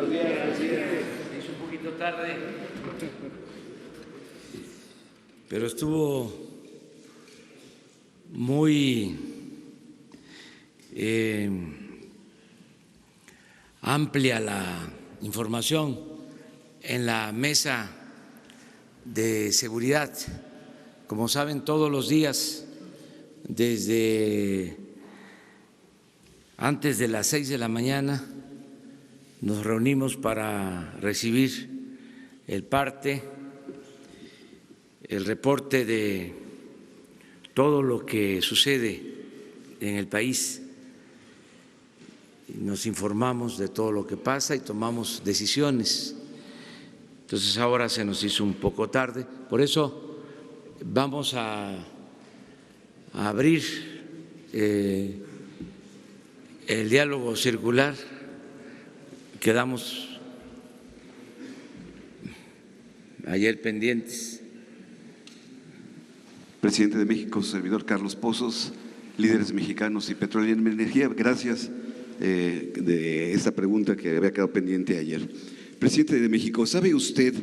Buenos días, presidente. Hizo un poquito tarde, pero estuvo muy amplia la información en la mesa de seguridad. Como saben, todos los días, desde antes de las 6 de la mañana, nos reunimos para recibir el parte, el reporte de todo lo que sucede en el país. Nos informamos de todo lo que pasa y tomamos decisiones. Entonces ahora se nos hizo un poco tarde, por eso vamos a abrir el diálogo circular. Quedamos ayer pendientes. Presidente de México, su servidor Carlos Pozos, líderes mexicanos y Petróleo y Energía, gracias de esta pregunta que había quedado pendiente ayer. Presidente de México, ¿sabe usted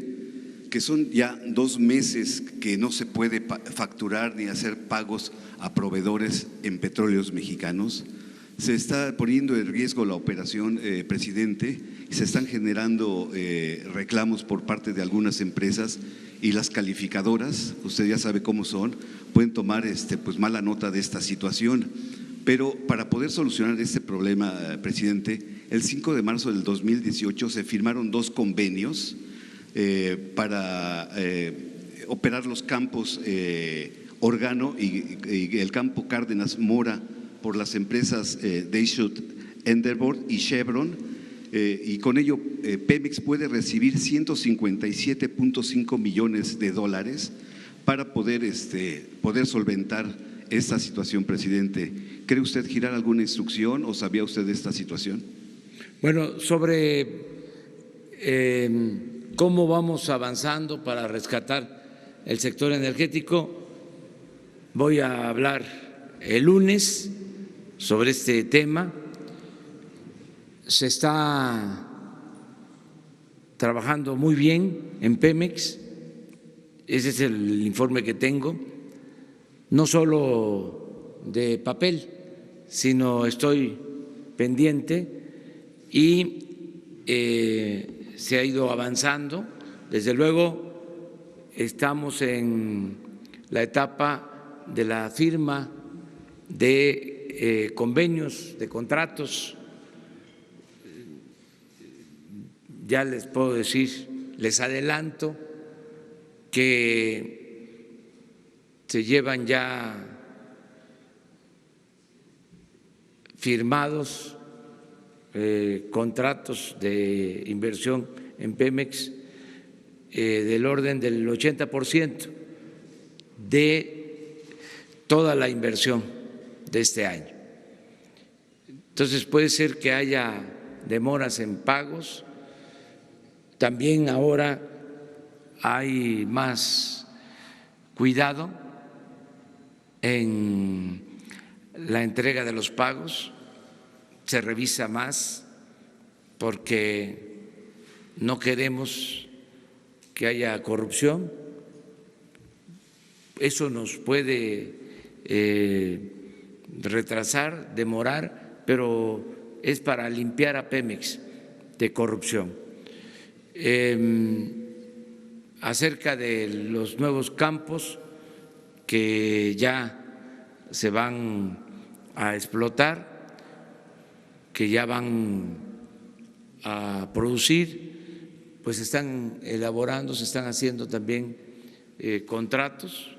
que son ya 2 meses que no se puede facturar ni hacer pagos a proveedores en Petróleos Mexicanos? Se está poniendo en riesgo la operación, presidente, y se están generando reclamos por parte de algunas empresas, y las calificadoras, usted ya sabe cómo son, pueden tomar pues mala nota de esta situación. Pero para poder solucionar este problema, presidente, el 5 de marzo del 2018 se firmaron 2 convenios para operar los campos Organo y el campo Cárdenas Mora por las empresas Deschutes, Endeavor y Chevron, y con ello Pemex puede recibir $157.5 millones para poder solventar esta situación, presidente. ¿Cree usted girar alguna instrucción o sabía usted de esta situación? Bueno, sobre cómo vamos avanzando para rescatar el sector energético, voy a hablar el lunes sobre este tema. Se está trabajando muy bien en Pemex, ese es el informe que tengo, no solo de papel, sino estoy pendiente y se ha ido avanzando. Desde luego estamos en la etapa de la firma de convenios, de contratos. Ya les puedo decir, les adelanto que se llevan ya firmados contratos de inversión en Pemex del orden del 80% de toda la inversión de este año. Entonces puede ser que haya demoras en pagos. También ahora hay más cuidado en la entrega de los pagos, se revisa más porque no queremos que haya corrupción. Eso nos puede retrasar, demorar, pero es para limpiar a Pemex de corrupción. Acerca de los nuevos campos que ya se van a explotar, que ya van a producir, pues se están elaborando, se están haciendo también contratos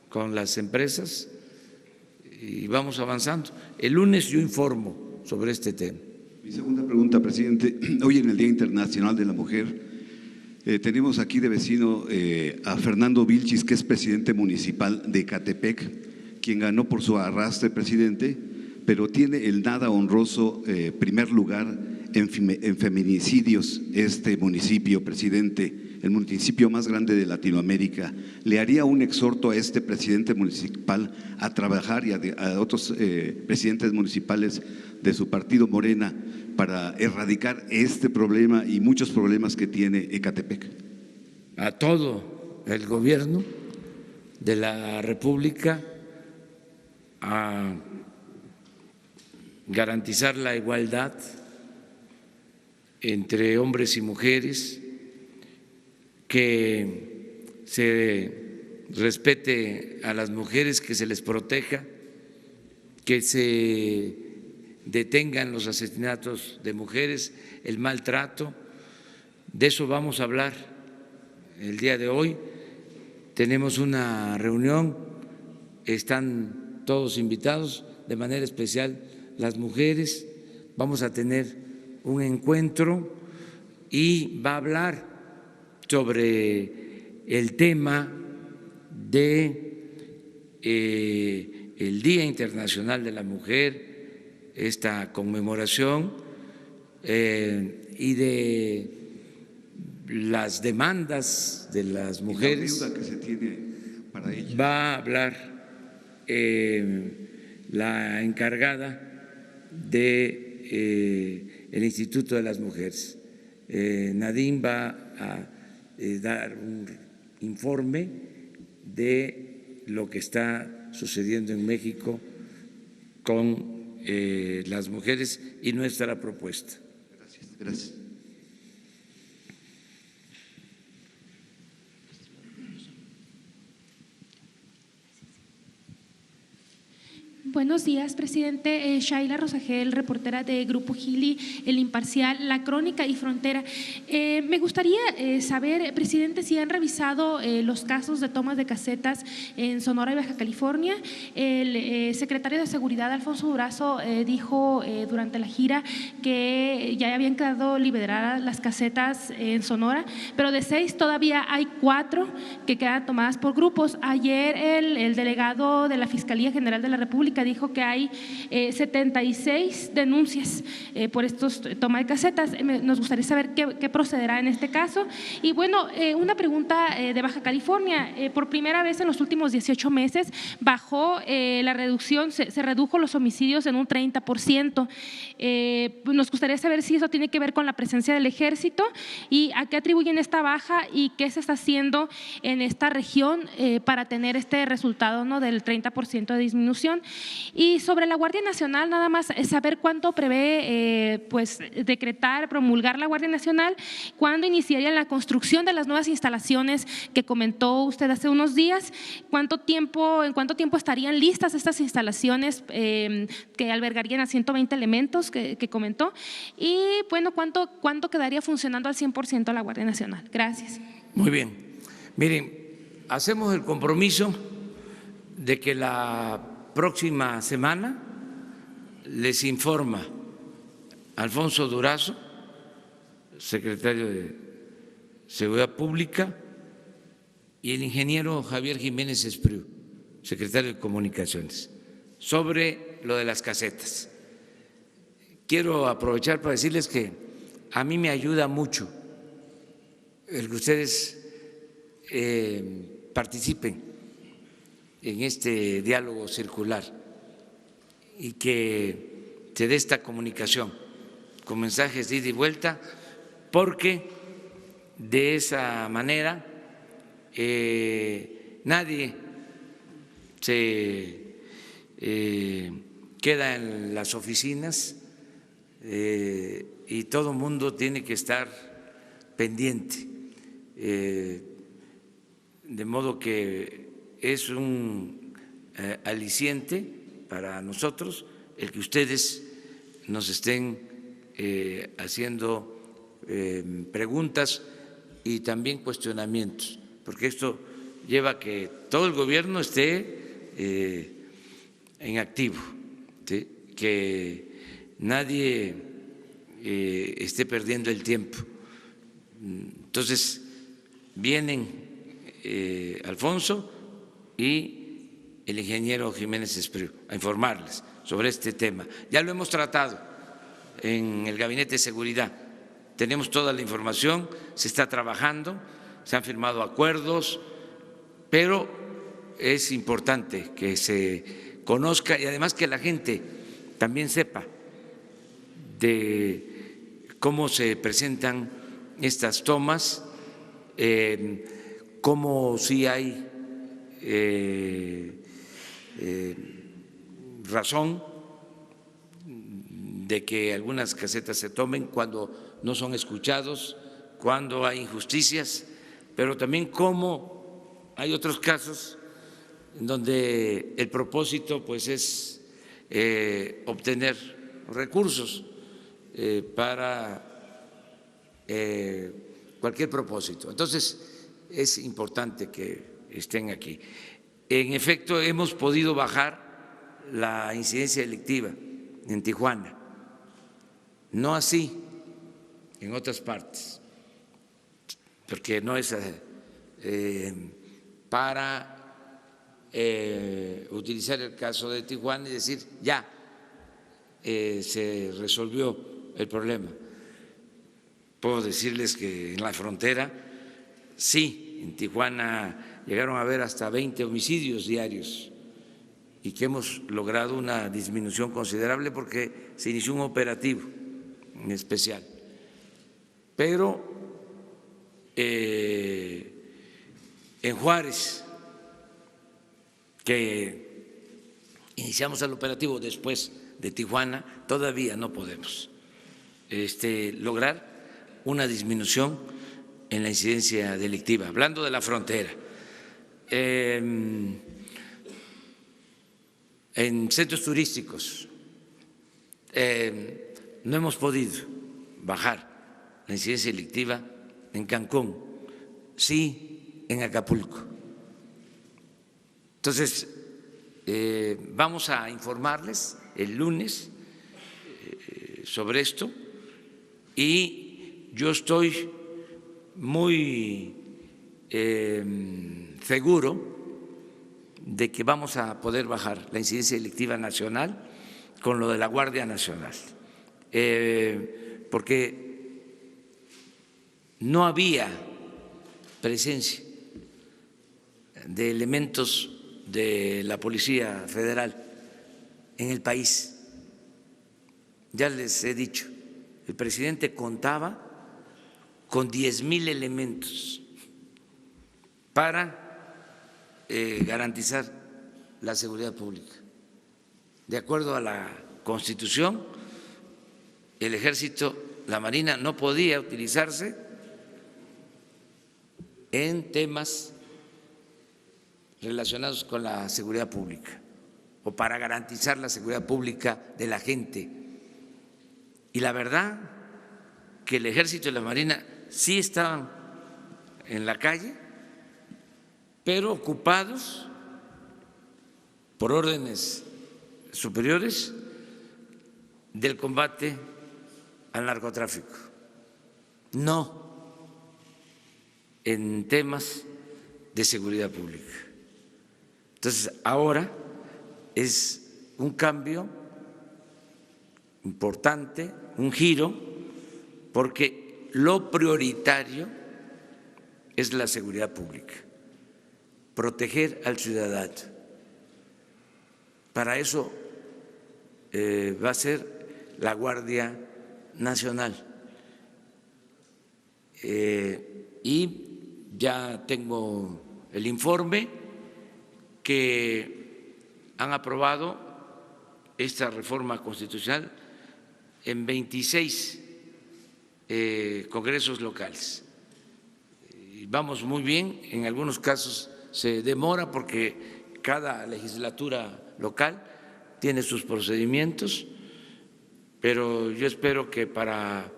con las empresas y vamos avanzando. El lunes yo informo sobre este tema. Mi segunda pregunta, presidente. Hoy en el Día Internacional de la Mujer tenemos aquí de vecino a Fernando Vilchis, que es presidente municipal de Ecatepec, quien ganó por su arrastre, presidente, pero tiene el nada honroso primer lugar en feminicidios este municipio, presidente. el municipio más grande de Latinoamérica, ¿le haría un exhorto a este presidente municipal a trabajar y a otros presidentes municipales de su partido Morena para erradicar este problema y muchos problemas que tiene Ecatepec? A todo el gobierno de la República a garantizar la igualdad entre hombres y mujeres, que se respete a las mujeres, que se les proteja, que se detengan los asesinatos de mujeres, el maltrato. De eso vamos a hablar el día de hoy. Tenemos una reunión, están todos invitados, de manera especial las mujeres. Vamos a tener un encuentro y va a hablar sobre el tema de el Día Internacional de la Mujer, esta conmemoración, y de las demandas de las mujeres. La deuda que se tiene para ellas. Va a hablar la encargada de el Instituto de las Mujeres. Nadine va a dar un informe de lo que está sucediendo en México con las mujeres y nuestra propuesta. Gracias. Gracias. Buenos días, presidente. Shaila Rosagel, reportera de Grupo Gili, El Imparcial, La Crónica y Frontera. Me gustaría saber, presidente, si han revisado los casos de tomas de casetas en Sonora y Baja California. El secretario de Seguridad, Alfonso Durazo, dijo durante la gira que ya habían quedado liberadas las casetas en Sonora, pero de 6 todavía hay 4 que quedan tomadas por grupos. Ayer el delegado de la Fiscalía General de la República dijo que hay 76 denuncias por estos toma de casetas. Nos gustaría saber qué procederá en este caso. Y bueno, una pregunta de Baja California. Por primera vez en los últimos 18 meses bajó la reducción, se redujo los homicidios en un 30%. Nos gustaría saber si eso tiene que ver con la presencia del ejército y a qué atribuyen esta baja y qué se está haciendo en esta región para tener este resultado, ¿no?, del 30% de disminución. Y sobre la Guardia Nacional, nada más saber cuánto prevé pues decretar, promulgar la Guardia Nacional, cuándo iniciaría la construcción de las nuevas instalaciones que comentó usted hace unos días, en cuánto tiempo estarían listas estas instalaciones que albergarían a 120 elementos que comentó, y bueno, cuánto quedaría funcionando al 100% la Guardia Nacional. Gracias. Muy bien. Miren, hacemos el compromiso de que la próxima semana les informa Alfonso Durazo, secretario de Seguridad Pública, y el ingeniero Javier Jiménez Espriu, secretario de Comunicaciones, sobre lo de las casetas. Quiero aprovechar para decirles que a mí me ayuda mucho el que ustedes participen en este diálogo circular y que se dé esta comunicación con mensajes de ida y vuelta, porque de esa manera nadie se queda en las oficinas y todo el mundo tiene que estar pendiente, de modo que es un aliciente para nosotros el que ustedes nos estén haciendo preguntas y también cuestionamientos, porque esto lleva a que todo el gobierno esté en activo, ¿sí?, que nadie esté perdiendo el tiempo. Entonces, vienen Alfonso y el ingeniero Jiménez Espriu a informarles sobre este tema. Ya lo hemos tratado en el Gabinete de Seguridad, tenemos toda la información, se está trabajando se han firmado acuerdos, pero es importante que se conozca y además que la gente también sepa de cómo se presentan estas tomas, cómo sí hay razón de que algunas casetas se tomen cuando no son escuchados, cuando hay injusticias, pero también cómo hay otros casos en donde el propósito pues es obtener recursos para cualquier propósito. Entonces es importante que estén aquí. En efecto, hemos podido bajar la incidencia delictiva en Tijuana, no así en otras partes, porque no es para utilizar el caso de Tijuana y decir ya se resolvió el problema. Puedo decirles que en la frontera, sí, en Tijuana llegaron a haber hasta 20 homicidios diarios y que hemos logrado una disminución considerable porque se inició un operativo en especial. Pero en Juárez, que iniciamos el operativo después de Tijuana, todavía no podemos lograr una disminución en la incidencia delictiva. Hablando de la frontera, en centros turísticos no hemos podido bajar la incidencia delictiva en Cancún, sí en Acapulco. Entonces, vamos a informarles el lunes sobre esto y yo estoy muy seguro de que vamos a poder bajar la incidencia delictiva nacional con lo de la Guardia Nacional, porque no había presencia de elementos de la Policía Federal en el país. Ya les he dicho, el presidente contaba con 10,000 elementos para garantizar la seguridad pública. De acuerdo a la Constitución, el Ejército, la Marina no podía utilizarse en temas relacionados con la seguridad pública o para garantizar la seguridad pública de la gente. Y la verdad que el Ejército y la Marina sí estaban en la calle, pero ocupados por órdenes superiores del combate al narcotráfico, no en temas de seguridad pública. Entonces, ahora es un cambio importante, un giro, porque lo prioritario es la seguridad pública, proteger al ciudadano. Para eso va a ser la Guardia Nacional. Y ya tengo el informe que han aprobado esta reforma constitucional en 26 congresos locales. Y vamos muy bien, en algunos casos se demora porque cada legislatura local tiene sus procedimientos, pero yo espero que para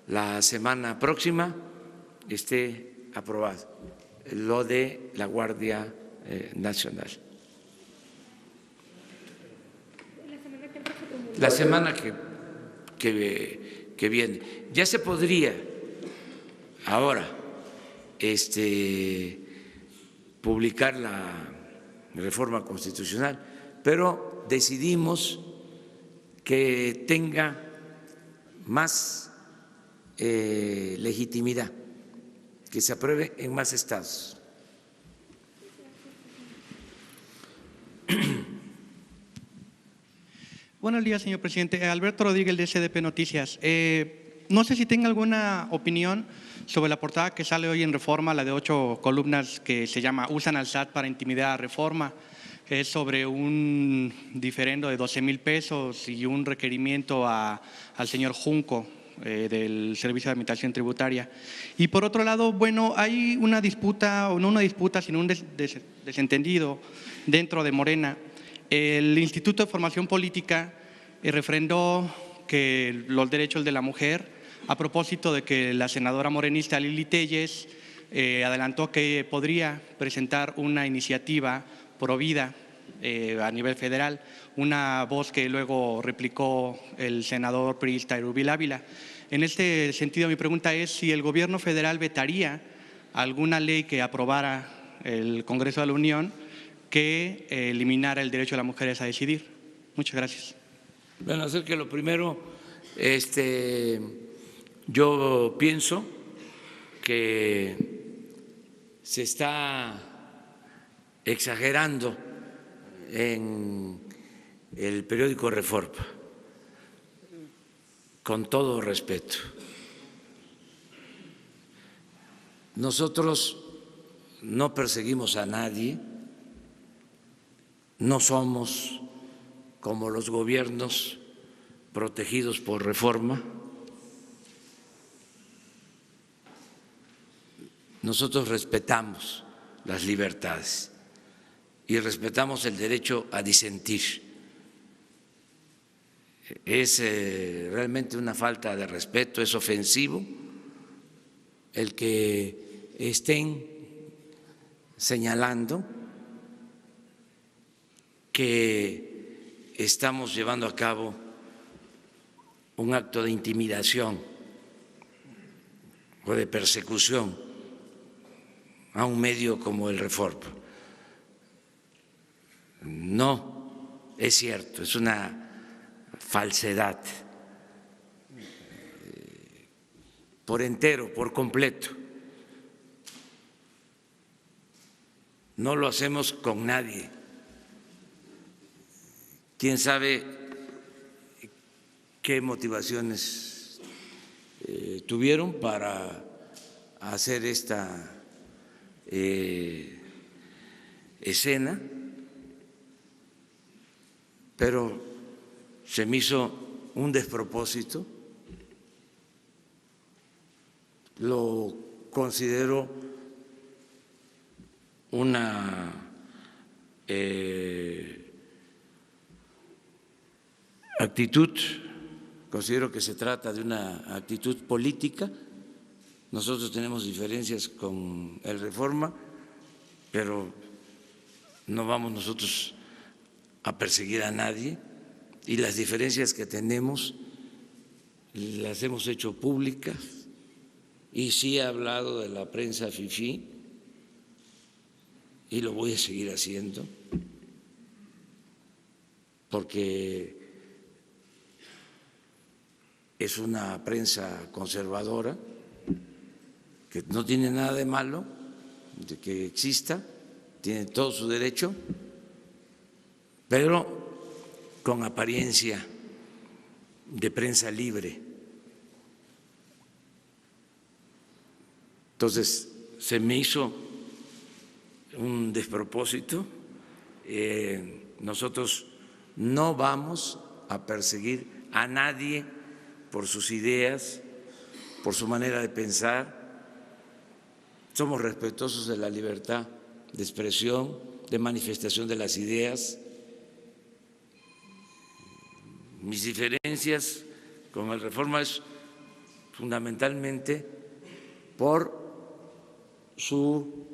la semana próxima esté aprobado lo de la Guardia Nacional. La semana que viene. Ya se podría ahora publicar la reforma constitucional, pero decidimos que tenga más legitimidad, que se apruebe en más estados. Buenos días, señor presidente. Alberto Rodríguez, de SDP Noticias. No sé si tenga alguna opinión sobre la portada que sale hoy en Reforma, la de 8 columnas, que se llama "Usan al SAT para intimidar a Reforma". Es sobre un diferendo de 12,000 pesos y un requerimiento al señor Junco del Servicio de Administración Tributaria. Y por otro lado, bueno, hay una disputa, o no una disputa, sino un desentendido dentro de Morena. El Instituto de Formación Política refrendó que los derechos de la mujer a propósito de que la senadora morenista Lili Téllez adelantó que podría presentar una iniciativa pro vida a nivel federal, una voz que luego replicó el senador priista Erubiel Ávila. En este sentido, mi pregunta es si el gobierno federal vetaría alguna ley que aprobara el Congreso de la Unión que eliminara el derecho de las mujeres a decidir. Muchas gracias. Bueno, acerca de lo primero, yo pienso que se está exagerando en el periódico Reforma, con todo respeto. Nosotros no perseguimos a nadie, no somos como los gobiernos protegidos por Reforma. Nosotros respetamos las libertades y respetamos el derecho a disentir. Es realmente una falta de respeto, es ofensivo el que estén señalando que estamos llevando a cabo un acto de intimidación o de persecución a un medio como el Reforma. No es cierto, es una falsedad por entero, por completo. No lo hacemos con nadie. ¿Quién sabe qué motivaciones tuvieron para hacer esta escena? Pero se me hizo un despropósito, lo considero una actitud, considero que se trata de una actitud política. Nosotros tenemos diferencias con el Reforma, pero no vamos nosotros a perseguir a nadie, y las diferencias que tenemos las hemos hecho públicas, y sí he hablado de la prensa fifí y lo voy a seguir haciendo, porque es una prensa conservadora que no tiene nada de malo de que exista, tiene todo su derecho, pero con apariencia de prensa libre. Entonces, se me hizo un despropósito. Nosotros no vamos a perseguir a nadie por sus ideas, por su manera de pensar. Somos respetuosos de la libertad de expresión, de manifestación de las ideas. Mis diferencias con el Reforma es fundamentalmente por su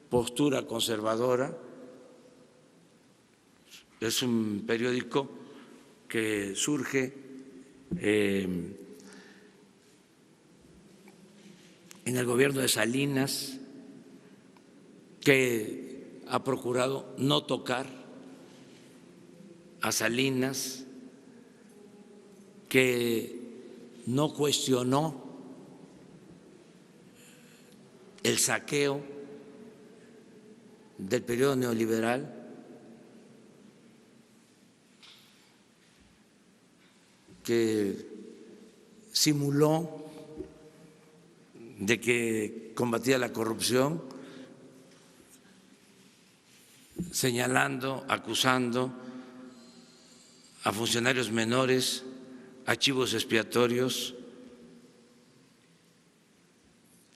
postura conservadora. Es un periódico que surge en el gobierno de Salinas, que ha procurado no tocar a Salinas, que no cuestionó el saqueo del periodo neoliberal, que simuló de que combatía la corrupción, señalando, acusando a funcionarios menores, archivos expiatorios,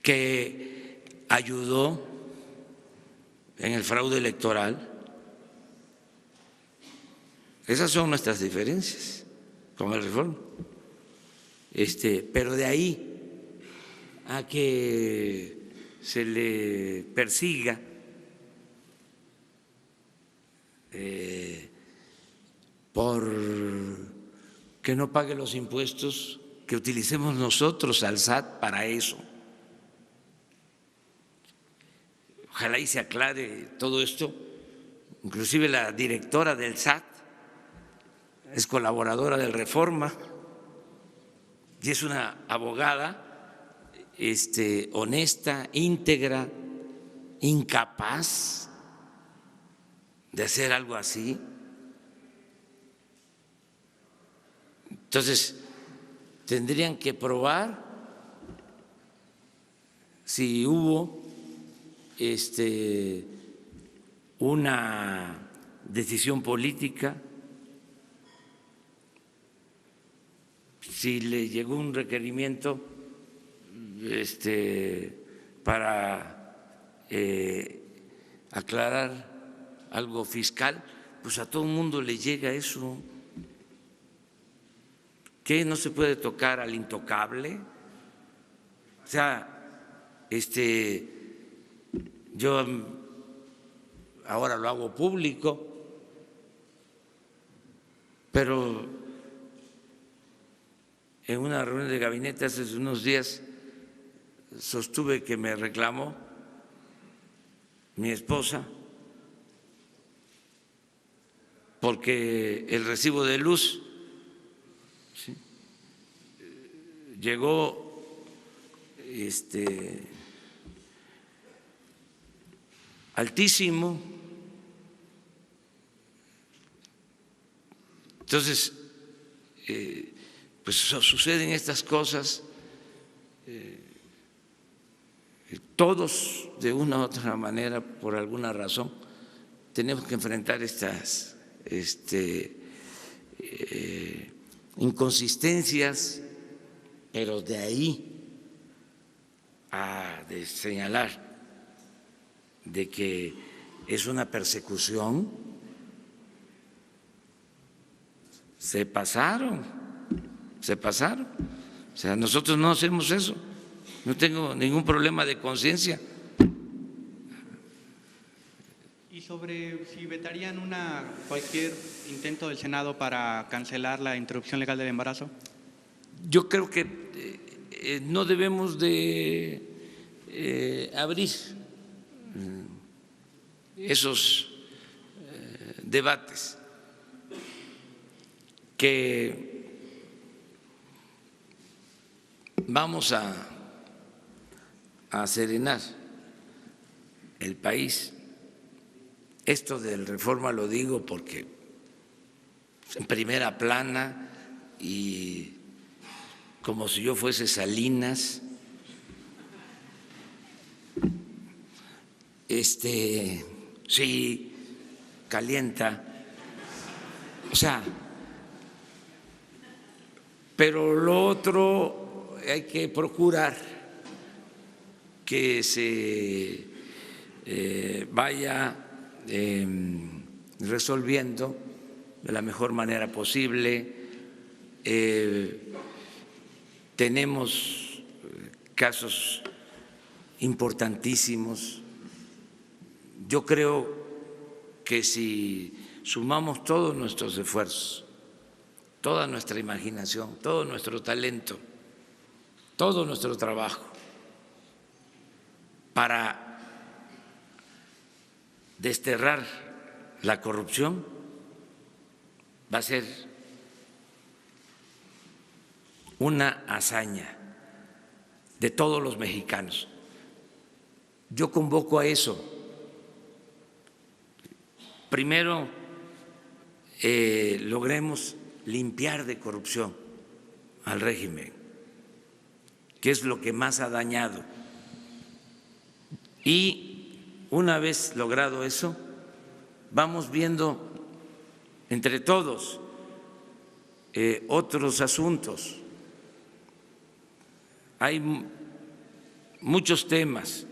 que ayudó en el fraude electoral. Esas son nuestras diferencias con el Reforma. Pero de ahí a que se le persiga por que no pague los impuestos, que utilicemos nosotros al SAT para eso. Ojalá y se aclare todo esto. Inclusive la directora del SAT es colaboradora del Reforma y es una abogada honesta, íntegra, incapaz de hacer algo así. Entonces, tendrían que probar si hubo una decisión política, si le llegó un requerimiento para aclarar algo fiscal, pues a todo el mundo le llega eso. ¿Qué? ¿No se puede tocar al intocable? O sea, yo ahora lo hago público, pero en una reunión de gabinete hace unos días sostuve que me reclamó mi esposa porque el recibo de luz llegó altísimo. Entonces, pues suceden estas cosas. Todos, de una u otra manera, por alguna razón, tenemos que enfrentar estas inconsistencias, pero de ahí a señalar de que es una persecución, se pasaron. O sea, nosotros no hacemos eso, no tengo ningún problema de conciencia. Y sobre si vetarían cualquier intento del Senado para cancelar la interrupción legal del embarazo. Yo creo que no debemos de abrir esos debates, que vamos a serenar el país. Esto del Reforma lo digo porque en primera plana y como si yo fuese Salinas, sí, calienta, o sea, pero lo otro hay que procurar que se vaya resolviendo de la mejor manera posible. Tenemos casos importantísimos. Yo creo que si sumamos todos nuestros esfuerzos, toda nuestra imaginación, todo nuestro talento, todo nuestro trabajo para desterrar la corrupción, va a ser una hazaña de todos los mexicanos. yo convoco a eso. Primero, logremos limpiar de corrupción al régimen, que es lo que más ha dañado. Y una vez logrado eso, vamos viendo entre todos otros asuntos. Hay muchos temas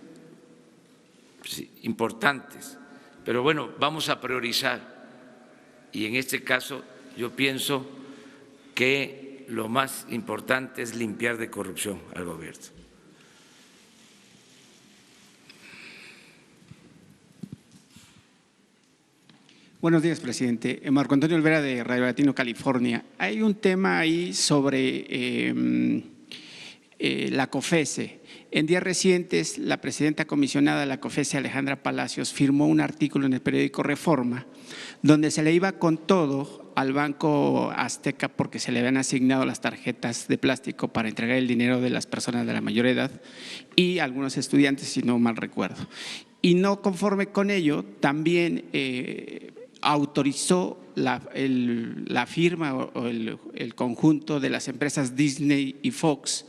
importantes, pero bueno, vamos a priorizar. Y en este caso yo pienso que lo más importante es limpiar de corrupción al gobierno. Buenos días, presidente. Marco Antonio Olvera, de Radio Latino, California. Hay un tema ahí sobre la COFESE. En días recientes, la presidenta comisionada de la COFESE, Alejandra Palacios, firmó un artículo en el periódico Reforma, donde se le iba con todo al Banco Azteca porque se le habían asignado las tarjetas de plástico para entregar el dinero de las personas de la mayor edad y algunos estudiantes, si no mal recuerdo. Y no conforme con ello, también autorizó la firma o el conjunto de las empresas Disney y Fox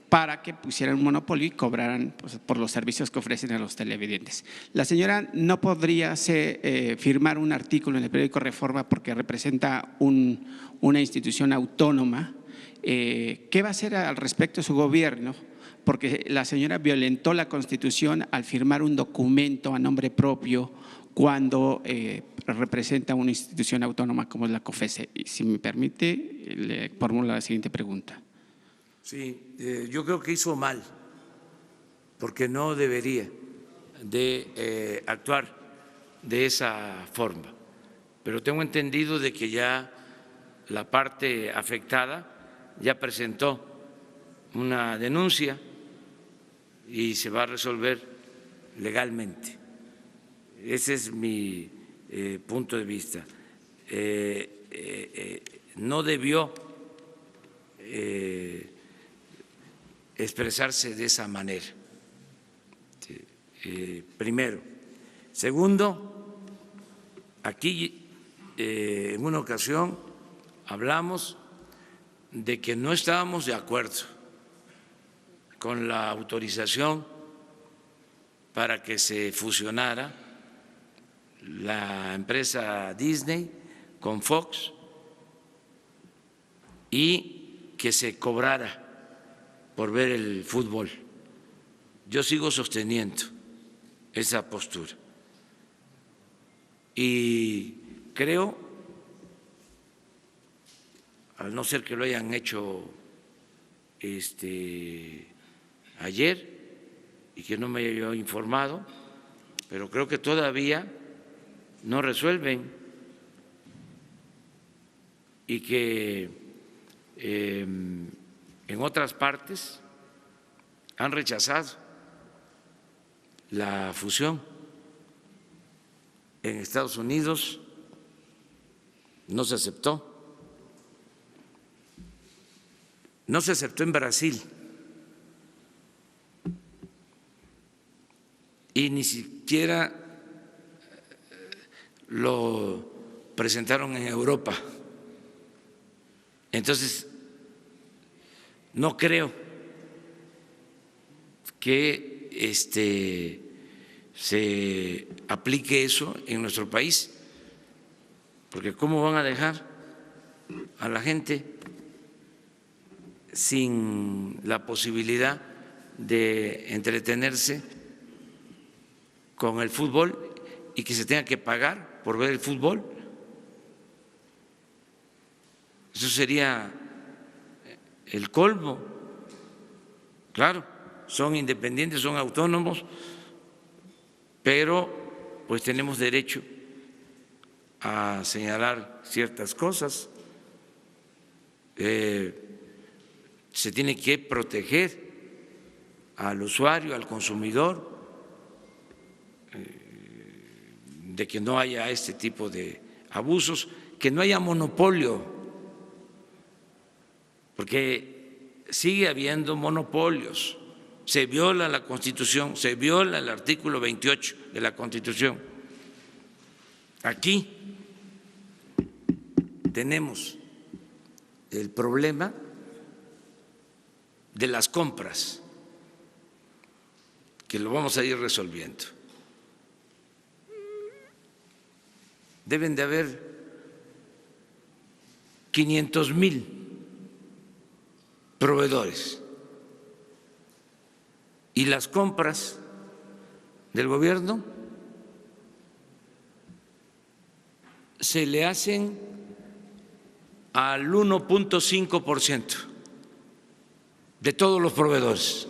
para que pusieran un monopolio y cobraran pues, por los servicios que ofrecen a los televidentes. La señora no podría firmar un artículo en el periódico Reforma porque representa una institución autónoma. ¿Qué va a hacer al respecto su gobierno? Porque la señora violentó la Constitución al firmar un documento a nombre propio cuando representa una institución autónoma como es la COFESE. Y si me permite, le formulo la siguiente pregunta. Sí, yo creo que hizo mal, porque no debería de actuar de esa forma. Pero tengo entendido de que ya la parte afectada ya presentó una denuncia y se va a resolver legalmente. Ese es mi punto de vista. No debió expresarse de esa manera, primero. Segundo, aquí en una ocasión hablamos de que no estábamos de acuerdo con la autorización para que se fusionara la empresa Disney con Fox y que se cobrara por ver el fútbol. Yo sigo sosteniendo esa postura y creo, al no ser que lo hayan hecho ayer y que no me haya yo informado, pero creo que todavía no resuelven y que en otras partes han rechazado la fusión. En Estados Unidos no se aceptó. No se aceptó en Brasil y ni siquiera lo presentaron en Europa. Entonces, no creo que se aplique eso en nuestro país, porque ¿cómo van a dejar a la gente sin la posibilidad de entretenerse con el fútbol y que se tenga que pagar por ver el fútbol? Eso sería el colmo. Claro, son independientes, son autónomos, pero pues tenemos derecho a señalar ciertas cosas. Se tiene que proteger al usuario, al consumidor, de que no haya este tipo de abusos, que no haya monopolio, porque sigue habiendo monopolios se viola la Constitución, se viola el artículo 28 de la Constitución. Aquí tenemos el problema de las compras, que lo vamos a ir resolviendo. Deben de haber 500,000 proveedores y las compras del gobierno se le hacen al 1.5% de todos los proveedores.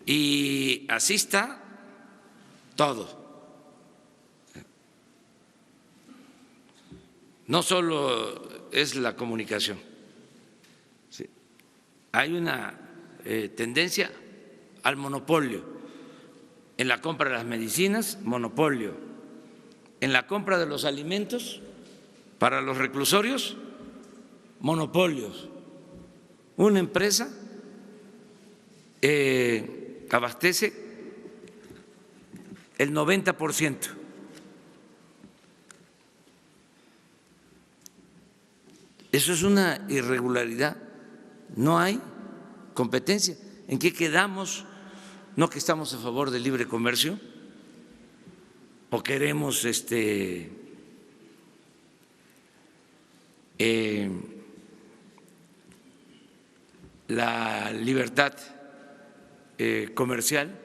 Y así está todo. No solo es la comunicación, sí, hay una tendencia al monopolio. En la compra de las medicinas, monopolio. En la compra de los alimentos para los reclusorios, monopolios. Una empresa abastece el 90%. Eso es una irregularidad. No hay competencia. ¿En qué quedamos? ¿No que estamos a favor del libre comercio? ¿O queremos la libertad comercial,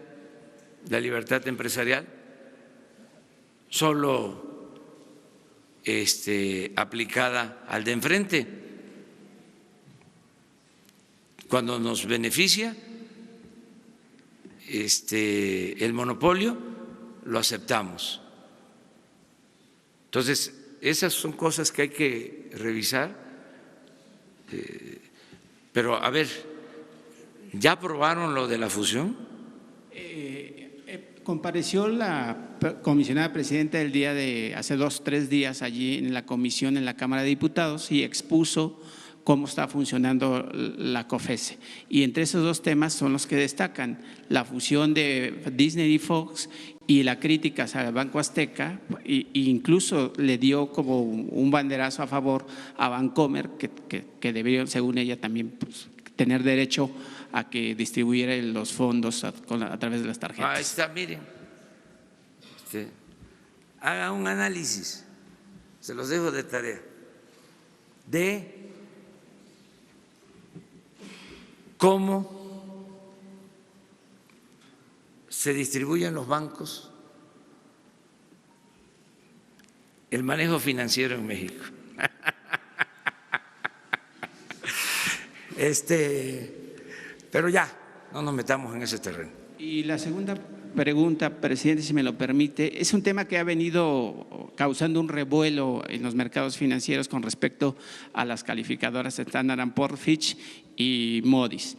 la libertad empresarial, solo aplicada al de enfrente? Cuando nos beneficia el monopolio, lo aceptamos. Entonces, esas son cosas que hay que revisar. Pero, a ver, ¿ya aprobaron lo de la fusión? Compareció la comisionada presidenta el día de hace 2 o 3 días allí en la comisión en la Cámara de Diputados y expuso cómo está funcionando la COFECE. Y entre esos 2 temas son los que destacan: la fusión de Disney y Fox y la crítica al Banco Azteca, e incluso le dio como un banderazo a favor a Bancomer, que debería, según ella, también pues, tener derecho a que distribuyera los fondos a través de las tarjetas. Ahí está, miren, haga un análisis, se los dejo de tarea, de cómo se distribuyen los bancos, el manejo financiero en México. Pero ya, no nos metamos en ese terreno. Y la segunda pregunta, presidente, si me lo permite, es un tema que ha venido causando un revuelo en los mercados financieros con respecto a las calificadoras Standard & Poor's, Fitch y Moody's.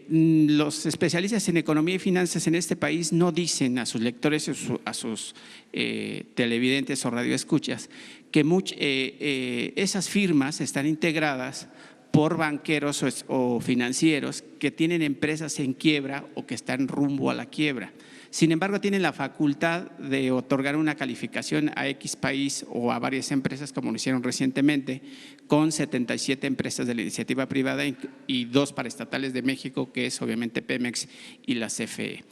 Los especialistas en economía y finanzas en este país no dicen a sus lectores, a sus televidentes o radioescuchas, que esas firmas están integradas por banqueros o financieros que tienen empresas en quiebra o que están rumbo a la quiebra. Sin embargo, tienen la facultad de otorgar una calificación a X país o a varias empresas, como lo hicieron recientemente, con 77 empresas de la iniciativa privada y 2 paraestatales de México, que es obviamente Pemex y la CFE.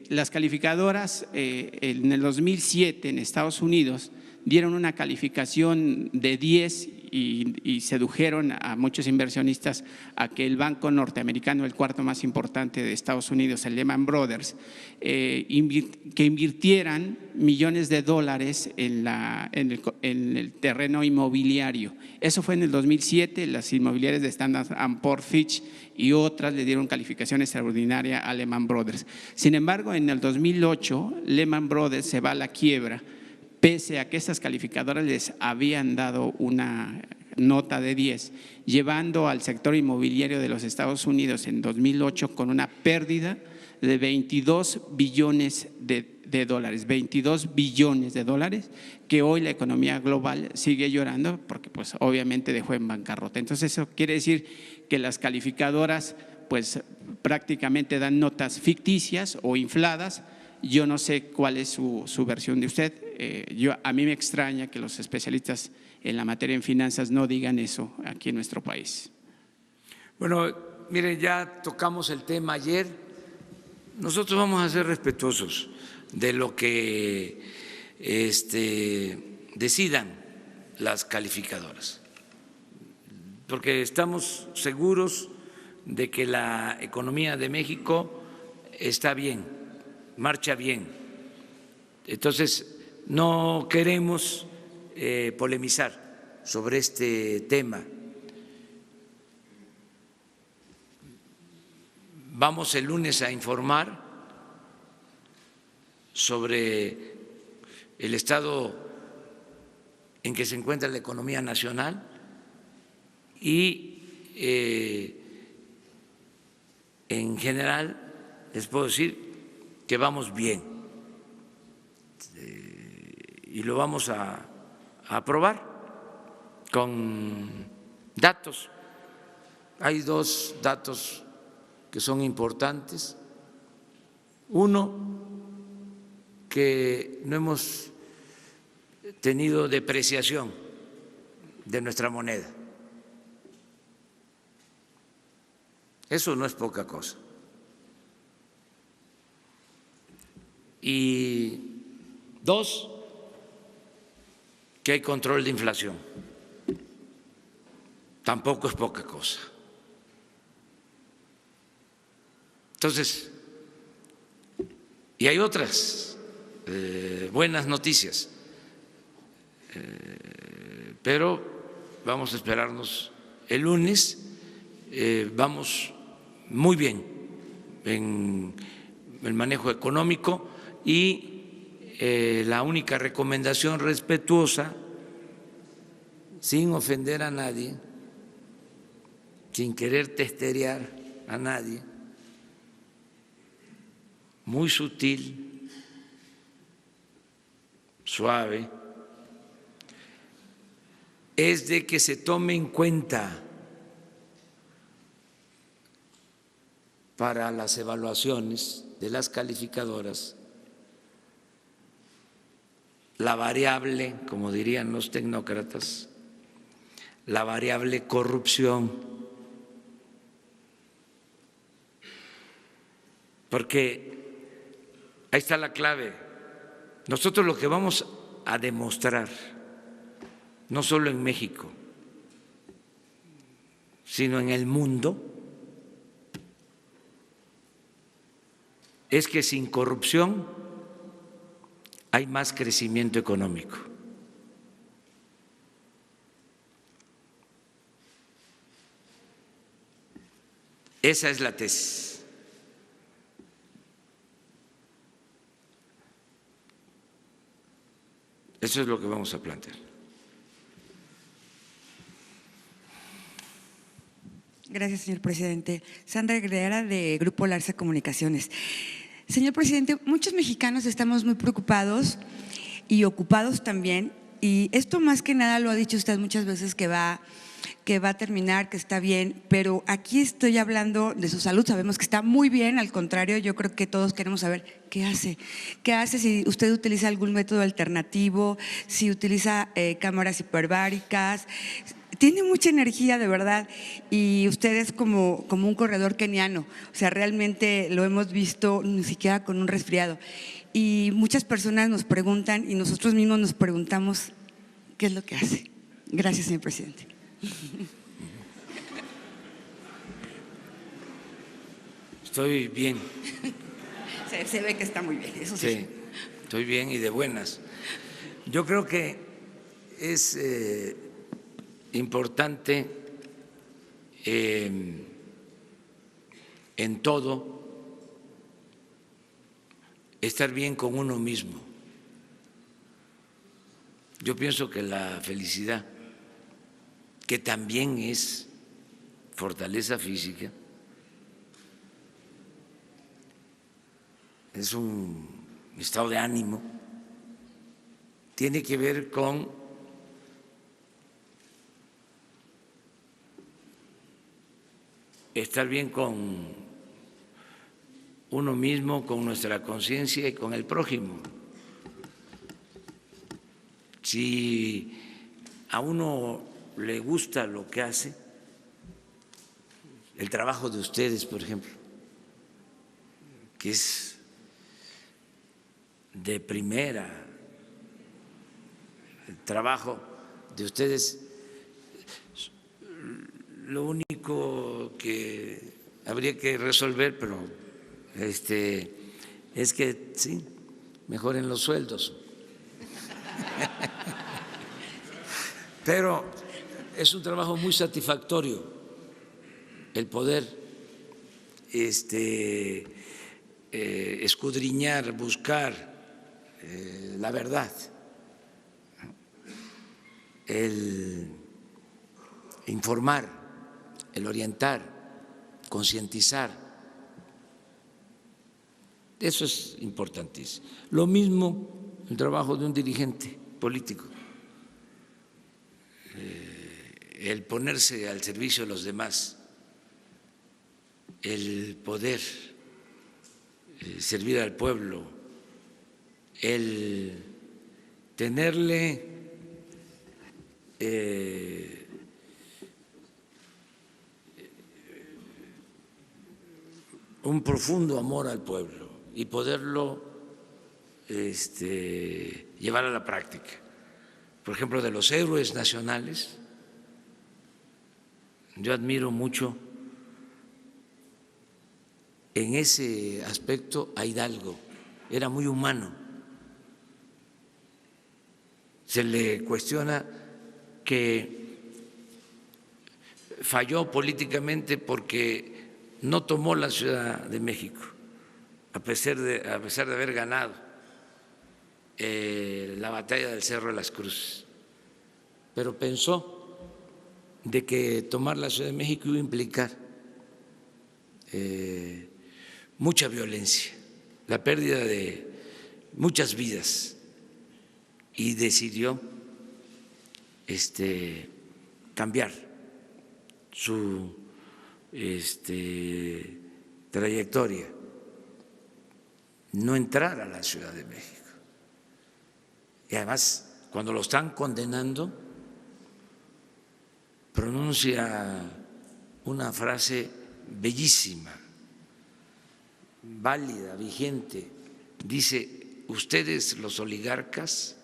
Las calificadoras en el 2007 en Estados Unidos dieron una calificación de 10 y sedujeron a muchos inversionistas a que el banco norteamericano, el 4º más importante de Estados Unidos, el Lehman Brothers, que invirtieran millones de dólares en el terreno inmobiliario. Eso fue en el 2007, las inmobiliarias de Standard & Poor's, Fitch y otras le dieron calificación extraordinaria a Lehman Brothers. Sin embargo, en el 2008, Lehman Brothers se va a la quiebra, pese a que estas calificadoras les habían dado una nota de 10, llevando al sector inmobiliario de los Estados Unidos en 2008 con una pérdida de 22 billones de de dólares, 22 billones de dólares, que hoy la economía global sigue llorando porque pues obviamente dejó en bancarrota. Entonces eso quiere decir que las calificadoras pues prácticamente dan notas ficticias o infladas. Yo no sé cuál es su versión de usted. A mí me extraña que los especialistas en la materia en finanzas no digan eso aquí en nuestro país. Bueno, miren, ya tocamos el tema ayer. Nosotros vamos a ser respetuosos de lo que decidan las calificadoras, porque estamos seguros de que la economía de México está bien, marcha bien. Entonces, no queremos polemizar sobre este tema. Vamos el lunes a informar sobre el estado en que se encuentra la economía nacional y en general les puedo decir que vamos bien y lo vamos a aprobar con datos. Hay dos datos que son importantes. Uno, que no hemos tenido depreciación de nuestra moneda. Eso no es poca cosa. Y dos, que hay control de inflación. Tampoco es poca cosa. Entonces, y hay otras buenas noticias, pero vamos a esperarnos el lunes. Vamos muy bien en el manejo económico y la única recomendación respetuosa, sin ofender a nadie, sin querer testerear a nadie, muy sutil, suave, es de que se tome en cuenta para las evaluaciones de las calificadoras la variable, como dirían los tecnócratas, la variable corrupción, porque ahí está la clave. Nosotros lo que vamos a demostrar, no solo en México, sino en el mundo, es que sin corrupción hay más crecimiento económico. Esa es la tesis. Eso es lo que vamos a plantear. Gracias, señor presidente. Sandra Guerrera, de Grupo Larsa Comunicaciones. Señor presidente, muchos mexicanos estamos muy preocupados y ocupados también, y esto más que nada lo ha dicho usted muchas veces que va a terminar, que está bien, pero aquí estoy hablando de su salud. Sabemos que está muy bien, al contrario, yo creo que todos queremos saber qué hace si usted utiliza algún método alternativo, si utiliza cámaras hiperbáricas. Tiene mucha energía, de verdad, y usted es como un corredor keniano, o sea, realmente lo hemos visto ni siquiera con un resfriado. Y muchas personas nos preguntan y nosotros mismos nos preguntamos qué es lo que hace. Gracias, señor presidente. Estoy bien. Se ve que está muy bien, eso sí. Sí, estoy bien y de buenas. Yo creo que es importante en todo estar bien con uno mismo. Yo pienso que la felicidad, que también es fortaleza física, es un mi estado de ánimo, tiene que ver con estar bien con uno mismo, con nuestra conciencia y con el prójimo. Si a uno le gusta lo que hace, el trabajo de ustedes, por ejemplo, que es de primera, el trabajo de ustedes, lo único que habría que resolver, pero es que sí, mejoren los sueldos. Pero es un trabajo muy satisfactorio el poder escudriñar, buscar la verdad, el informar, el orientar, concientizar. Eso es importantísimo. Lo mismo el trabajo de un dirigente político, el ponerse al servicio de los demás, el poder servir al pueblo, el tenerle un profundo amor al pueblo y poderlo llevar a la práctica. Por ejemplo, de los héroes nacionales, yo admiro mucho en ese aspecto a Hidalgo, era muy humano. Se le cuestiona que falló políticamente porque no tomó la Ciudad de México, a pesar de haber ganado la batalla del Cerro de las Cruces, pero pensó de que tomar la Ciudad de México iba a implicar mucha violencia, la pérdida de muchas vidas, y decidió cambiar su trayectoria, no entrar a la Ciudad de México. Y además, cuando lo están condenando, pronuncia una frase bellísima, válida, vigente. Dice: ustedes, los oligarcas,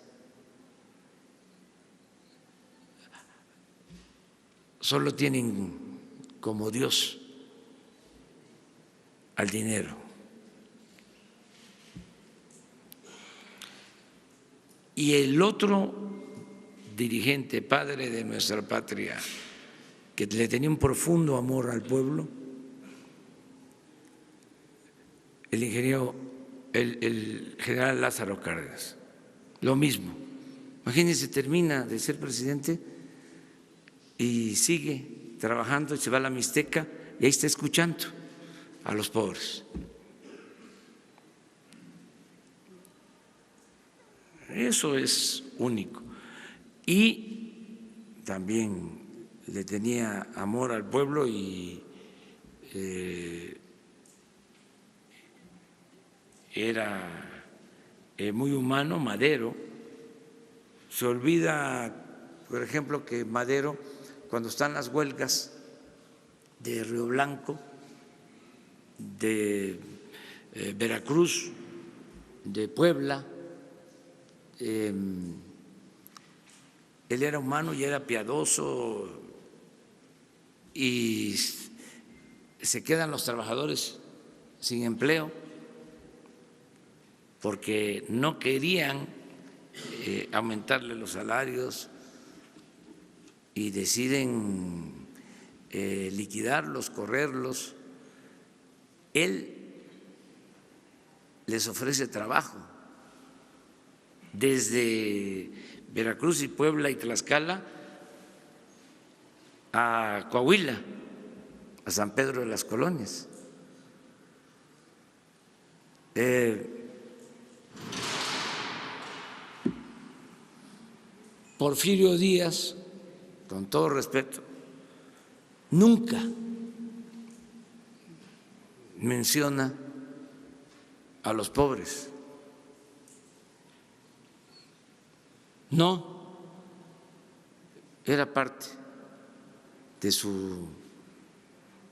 solo tienen como Dios al dinero. Y el otro dirigente, padre de nuestra patria, que le tenía un profundo amor al pueblo, el general Lázaro Cárdenas, lo mismo. Imagínense, termina de ser presidente y sigue trabajando, y se va a la Mixteca y ahí está escuchando a los pobres. Eso es único. Y también le tenía amor al pueblo y era muy humano. Madero, se olvida, por ejemplo, que Madero, cuando están las huelgas de Río Blanco, de Veracruz, de Puebla, él era humano y era piadoso, y se quedan los trabajadores sin empleo porque no querían aumentarle los salarios y deciden liquidarlos, correrlos. Él les ofrece trabajo desde Veracruz y Puebla y Tlaxcala a Coahuila, a San Pedro de las Colonias. Porfirio Díaz, con todo respeto, nunca menciona a los pobres. No era parte de su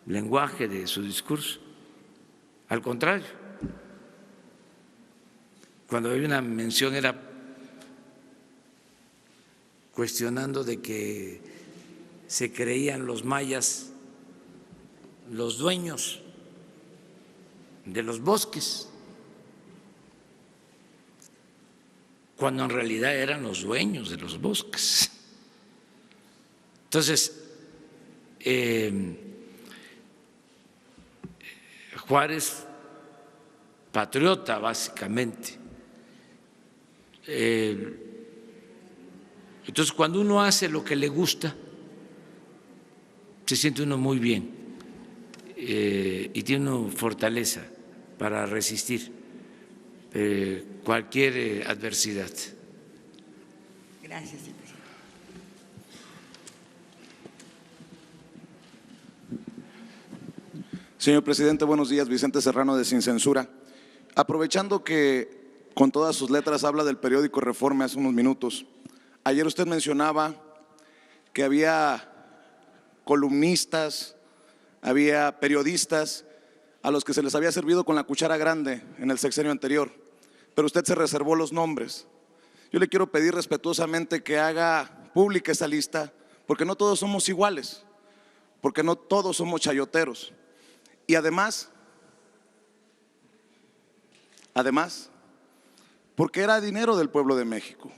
lenguaje, de su discurso. Al contrario, cuando hay una mención era cuestionando de que se creían los mayas los dueños de los bosques, cuando en realidad eran los dueños de los bosques. Entonces, Juárez, patriota básicamente. Entonces, cuando uno hace lo que le gusta, se siente uno muy bien y tiene uno fortaleza para resistir cualquier adversidad. Gracias, señor presidente. Señor presidente, buenos días. Vicente Serrano de Sin Censura. Aprovechando que con todas sus letras habla del periódico Reforma hace unos minutos, ayer usted mencionaba que había columnistas, había periodistas a los que se les había servido con la cuchara grande en el sexenio anterior, pero usted se reservó los nombres. Yo le quiero pedir respetuosamente que haga pública esa lista, porque no todos somos iguales, porque no todos somos chayoteros. Y además, porque era dinero del pueblo de México.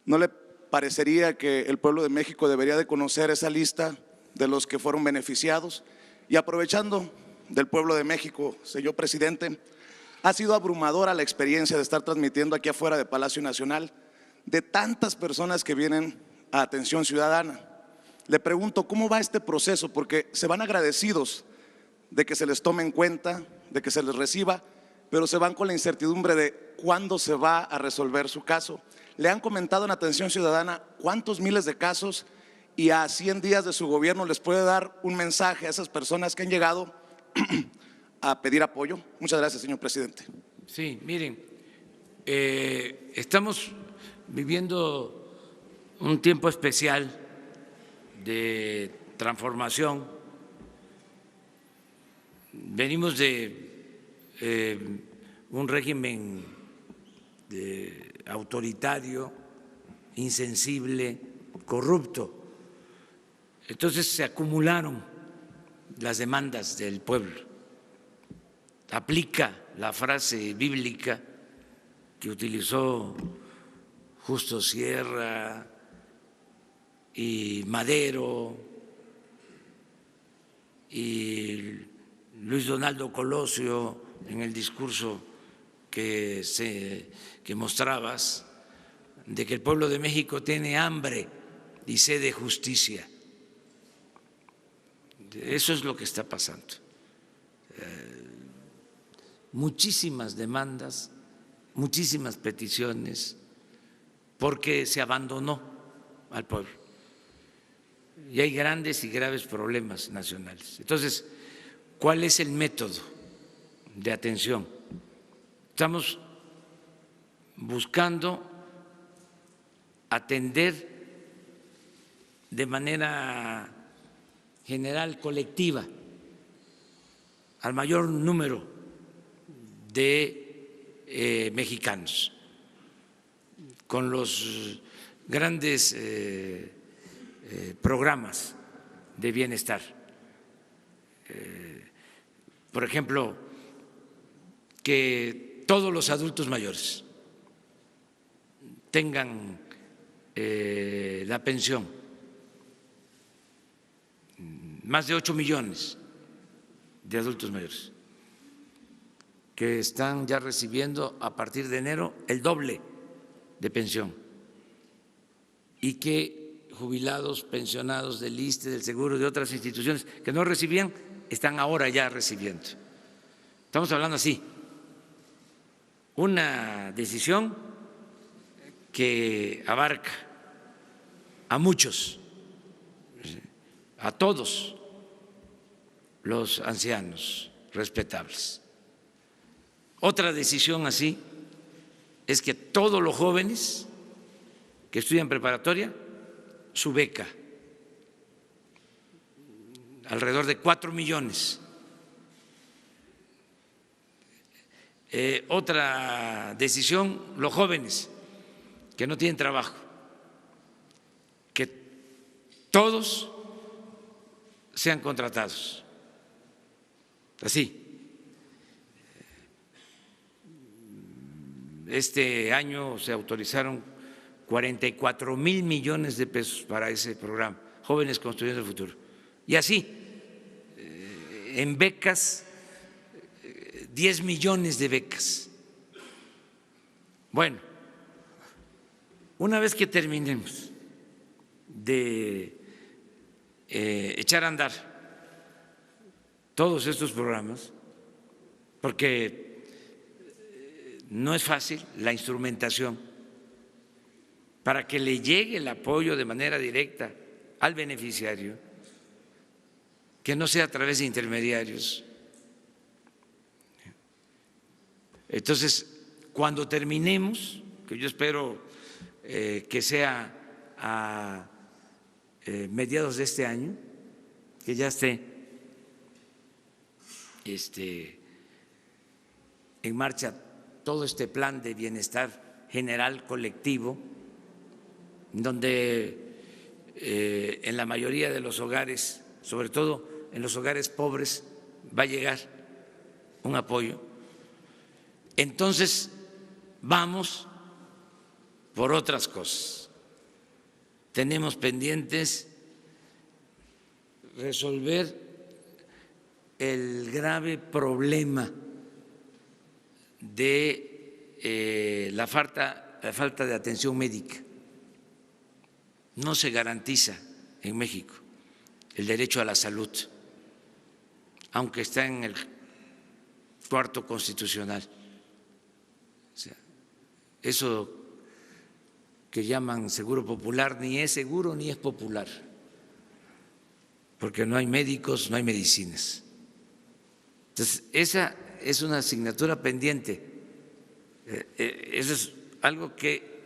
¿No le parecería que el pueblo de México debería de conocer esa lista de los que fueron beneficiados? Y aprovechando del pueblo de México, señor presidente, ha sido abrumadora la experiencia de estar transmitiendo aquí afuera de Palacio Nacional de tantas personas que vienen a Atención Ciudadana. Le pregunto, ¿cómo va este proceso? Porque se van agradecidos de que se les tome en cuenta, de que se les reciba, pero se van con la incertidumbre de cuándo se va a resolver su caso. ¿Le han comentado en Atención Ciudadana cuántos miles de casos y a 100 días de su gobierno les puede dar un mensaje a esas personas que han llegado a pedir apoyo? Muchas gracias, señor presidente. Sí, miren, estamos viviendo un tiempo especial de transformación. Venimos de un régimen autoritario, insensible, corrupto. Entonces se acumularon las demandas del pueblo. Aplica la frase bíblica que utilizó Justo Sierra y Madero y Luis Donaldo Colosio en el discurso que mostrabas, de que el pueblo de México tiene hambre y sed de justicia. Eso es lo que está pasando. Muchísimas demandas, muchísimas peticiones, porque se abandonó al pueblo. Y hay grandes y graves problemas nacionales. Entonces, ¿cuál es el método de atención? Estamos buscando atender de manera general, colectiva, al mayor número de mexicanos, con los grandes programas de bienestar. Por ejemplo, que todos los adultos mayores tengan la pensión, más de 8 millones de adultos mayores que están ya recibiendo a partir de enero el doble de pensión, y que jubilados, pensionados del ISSSTE, del Seguro, de otras instituciones que no recibían, están ahora ya recibiendo. Estamos hablando así, una decisión que abarca a muchos, a todos los ancianos respetables. Otra decisión así es que todos los jóvenes que estudian preparatoria, su beca, alrededor de 4 millones. Otra decisión, los jóvenes que no tienen trabajo, que todos sean contratados. Así. Este año se autorizaron 44,000 millones de pesos para ese programa, Jóvenes Construyendo el Futuro. Y así, en becas, 10 millones de becas. Bueno, una vez que terminemos de echar a andar todos estos programas, porque no es fácil la instrumentación para que le llegue el apoyo de manera directa al beneficiario, que no sea a través de intermediarios. Entonces, cuando terminemos, que yo espero que sea a mediados de este año, que ya esté en marcha todo este plan de bienestar general colectivo, donde en la mayoría de los hogares, sobre todo en los hogares pobres, va a llegar un apoyo. Entonces vamos por otras cosas. Tenemos pendientes resolver el grave problema de la falta de atención médica. No se garantiza en México el derecho a la salud, aunque está en el cuarto constitucional. O sea, eso que llaman seguro popular ni es seguro ni es popular, porque no hay médicos, no hay medicinas. Entonces, esa es una asignatura pendiente. Eso es algo que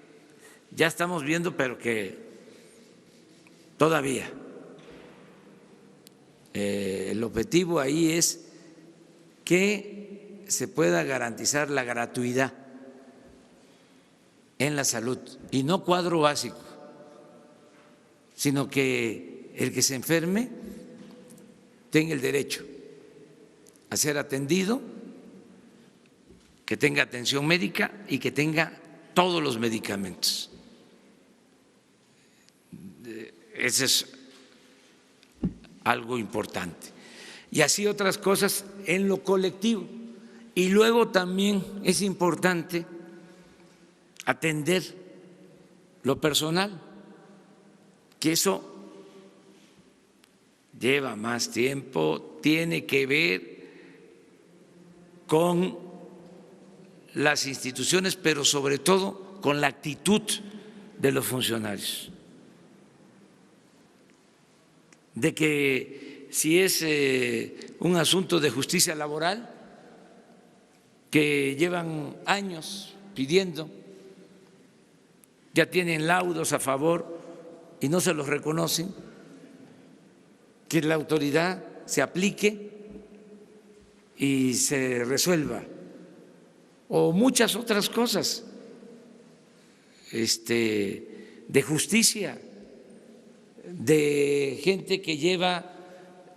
ya estamos viendo, pero que todavía el objetivo ahí es que se pueda garantizar la gratuidad en la salud, y no cuadro básico, sino que el que se enferme tenga el derecho a ser atendido, que tenga atención médica y que tenga todos los medicamentos. Eso es algo importante. Y así otras cosas en lo colectivo. Y luego también es importante atender lo personal, que eso lleva más tiempo, tiene que ver con las instituciones, pero sobre todo con la actitud de los funcionarios. De que si es un asunto de justicia laboral, que llevan años pidiendo, ya tienen laudos a favor y no se los reconocen, que la autoridad se aplique y se resuelva, o muchas otras cosas de justicia, de gente que lleva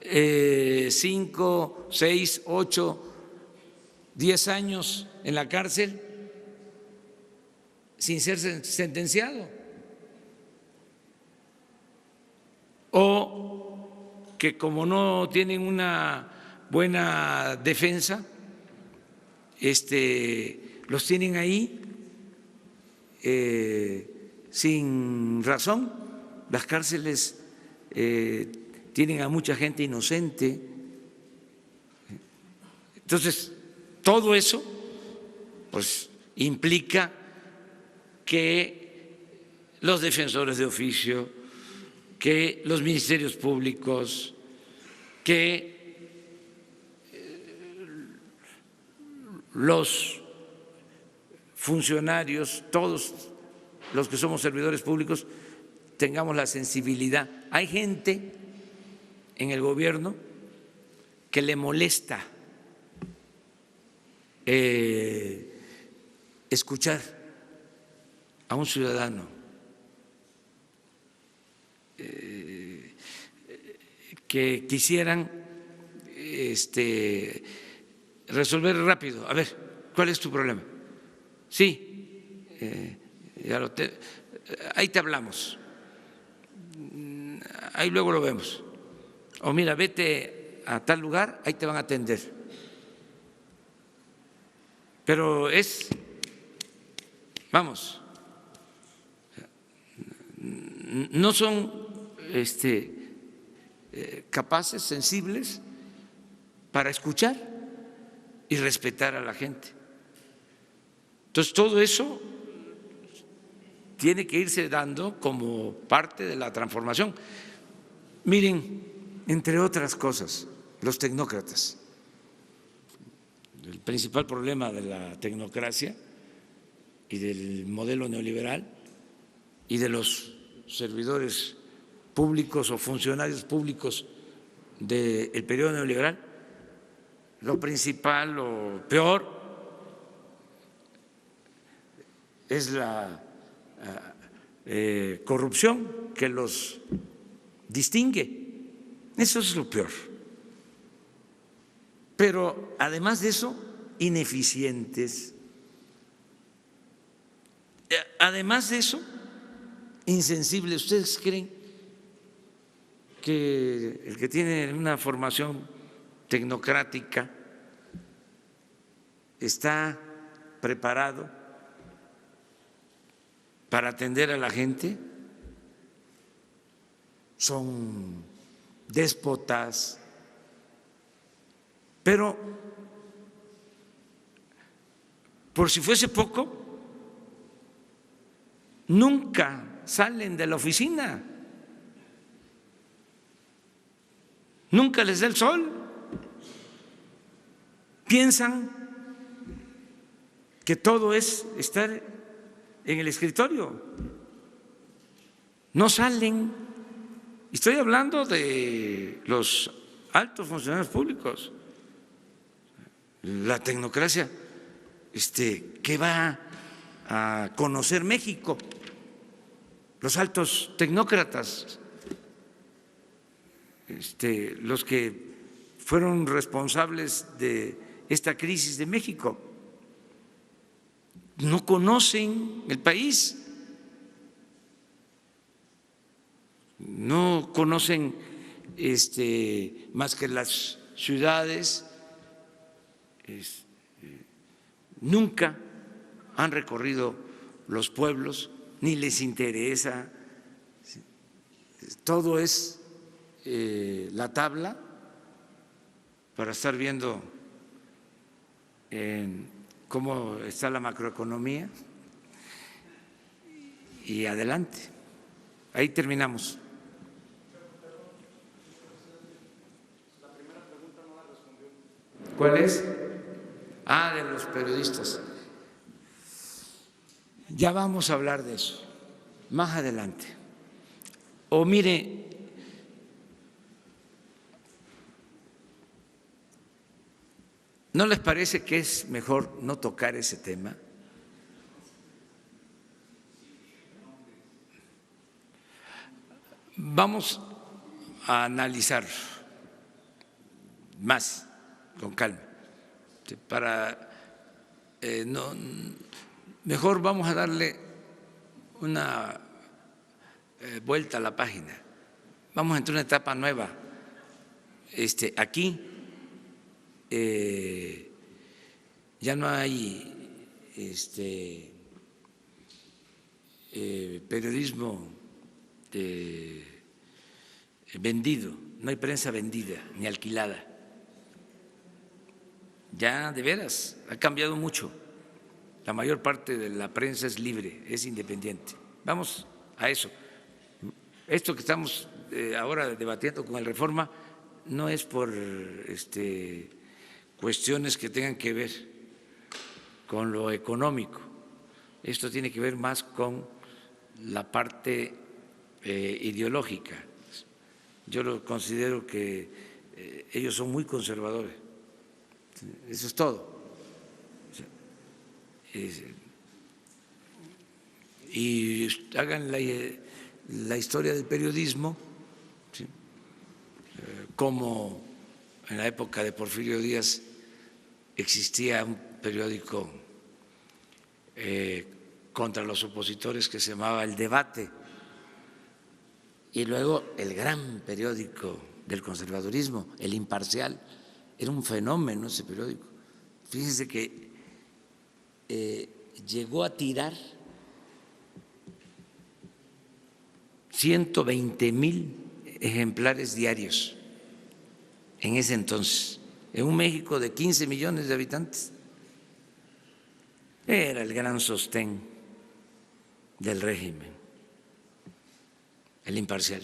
5, 6, 8, 10 años en la cárcel sin ser sentenciado, o que como no tienen una buena defensa, los tienen ahí sin razón. Las cárceles tienen a mucha gente inocente. Entonces, todo eso pues implica que los defensores de oficio, que los ministerios públicos, que los funcionarios, todos los que somos servidores públicos, tengamos la sensibilidad. Hay gente en el gobierno que le molesta escuchar a un ciudadano, que quisieran resolver rápido. A ver, ¿cuál es tu problema? Sí, ahí te hablamos, ahí luego lo vemos. O mira, vete a tal lugar, ahí te van a atender. Pero vamos, no son capaces, sensibles para escuchar y respetar a la gente. Entonces, todo eso tiene que irse dando como parte de la transformación. Miren, entre otras cosas, los tecnócratas. El principal problema de la tecnocracia y del modelo neoliberal y de los servidores públicos o funcionarios públicos del periodo neoliberal, lo principal, lo peor, es la corrupción que los distingue. Eso es lo peor. Pero además de eso, ineficientes. Además de eso, insensibles. ¿Ustedes creen que el que tiene una formación tecnocrática está preparado para atender a la gente? Son déspotas. Pero, por si fuese poco, nunca salen de la oficina, nunca les da el sol. Piensan que todo es estar en el escritorio, no salen. Estoy hablando de los altos funcionarios públicos. La tecnocracia, ¿qué va a conocer México? Los altos tecnócratas, los que fueron responsables de esta crisis de México, no conocen el país, no conocen más que las ciudades. Nunca han recorrido los pueblos, ni les interesa. Todo es la tabla para estar viendo cómo está la macroeconomía y adelante. Ahí terminamos. ¿Cuál es? De los periodistas. Ya vamos a hablar de eso más adelante. O mire, ¿no les parece que es mejor no tocar ese tema? Vamos a analizar más con calma. Mejor vamos a darle una vuelta a la página. Vamos a entrar en una etapa nueva. Aquí ya no hay periodismo vendido, no hay prensa vendida ni alquilada. Ya de veras ha cambiado mucho. La mayor parte de la prensa es libre, es independiente. Vamos a eso. esto que estamos ahora debatiendo con el Reforma no es por cuestiones que tengan que ver con lo económico. Esto tiene que ver más con la parte ideológica. Yo lo considero que ellos son muy conservadores. Eso es todo. Y hagan la historia del periodismo, ¿sí? Como en la época de Porfirio Díaz existía un periódico contra los opositores que se llamaba El Debate, y luego el gran periódico del conservadurismo, El Imparcial. Era un fenómeno ese periódico. Fíjense que llegó a tirar 120,000 ejemplares diarios en ese entonces, en un México de 15 millones de habitantes. Era el gran sostén del régimen, El Imparcial.